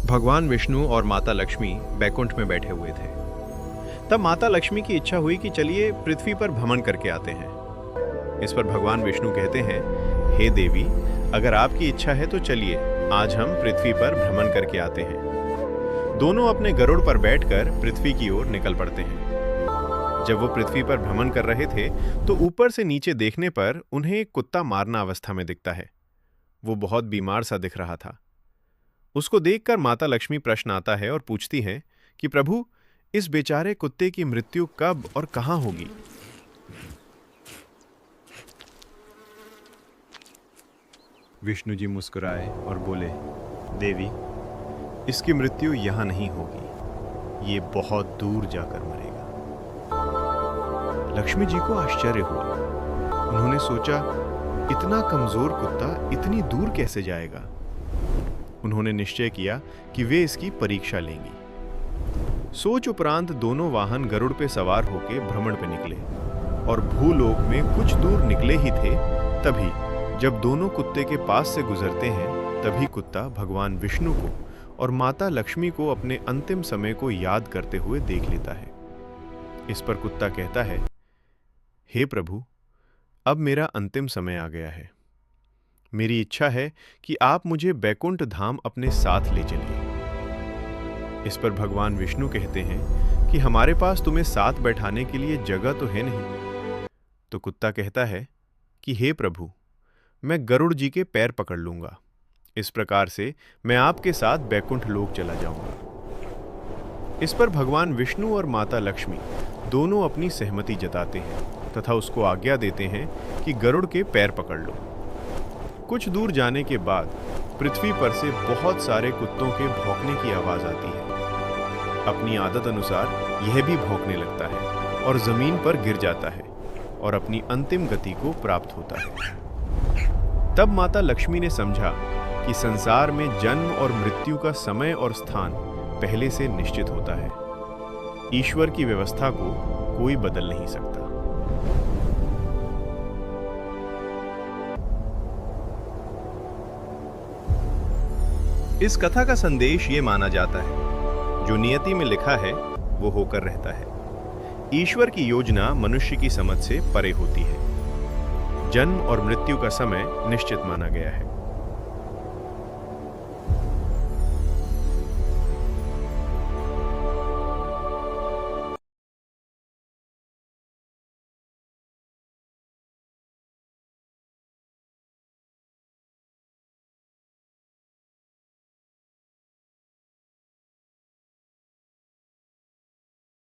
भगवान विष्णु और माता लक्ष्मी बैकुंठ में बैठे हुए थे। तब माता लक्ष्मी की इच्छा हुई कि चलिए पृथ्वी पर भ्रमण करके आते हैं। इस पर भगवान विष्णु कहते हैं, हे देवी, अगर आपकी इच्छा है तो चलिए आज हम पृथ्वी पर भ्रमण करके आते हैं। दोनों अपने गरुड़ पर बैठकर पृथ्वी की ओर निकल पड़ते हैं। जब वो पृथ्वी पर भ्रमण कर रहे थे तो ऊपर से नीचे देखने पर उन्हें एक कुत्ता मारना अवस्था में दिखता है। वो बहुत बीमार सा दिख रहा था। उसको देखकर माता लक्ष्मी प्रश्न आता है और पूछती है कि प्रभु, इस बेचारे कुत्ते की मृत्यु कब और कहां होगी? विष्णु जी मुस्कुराए और बोले, देवी, इसकी मृत्यु यहां नहीं होगी, ये बहुत दूर जाकर मरेगा। लक्ष्मी जी को आश्चर्य हुआ। उन्होंने सोचा, इतना कमजोर कुत्ता इतनी दूर कैसे जाएगा? उन्होंने निश्चय किया कि वे इसकी परीक्षा लेंगी। सोच उपरांत दोनों वाहन गरुड़ पे सवार होकर भ्रमण पे निकले और भूलोक में कुछ दूर निकले ही थे, तभी जब दोनों कुत्ते के पास से गुजरते हैं, तभी कुत्ता भगवान विष्णु को और माता लक्ष्मी को अपने अंतिम समय को याद करते हुए देख लेता है। इस पर कुत्ता कहता है, हे प्रभु, अब मेरा अंतिम समय आ गया है। मेरी इच्छा है कि आप मुझे बैकुंठ धाम अपने साथ ले चलिए। इस पर भगवान विष्णु कहते हैं कि हमारे पास तुम्हें साथ बैठाने के लिए जगह तो है नहीं। तो कुत्ता कहता है कि हे प्रभु, मैं गरुड़ जी के पैर पकड़ लूंगा। इस प्रकार से मैं आपके साथ बैकुंठ लोक चला जाऊंगा। इस पर भगवान विष्णु और माता लक्ष्मी दोनों अपनी सहमति जताते हैं तथा उसको आज्ञा देते हैं कि गरुड़ के पैर पकड़ लो। कुछ दूर जाने के बाद पृथ्वी पर से बहुत सारे कुत्तों के भौंकने की आवाज आती है। अपनी आदत अनुसार यह भी भौंकने लगता है और जमीन पर गिर जाता है और अपनी अंतिम गति को प्राप्त होता है। तब माता लक्ष्मी ने समझा कि संसार में जन्म और मृत्यु का समय और स्थान पहले से निश्चित होता है। ईश्वर की व्यवस्था को कोई बदल नहीं सकता। इस कथा का संदेश ये माना जाता है, जो नियति में लिखा है वो होकर रहता है। ईश्वर की योजना मनुष्य की समझ से परे होती है। जन्म और मृत्यु का समय निश्चित माना गया है।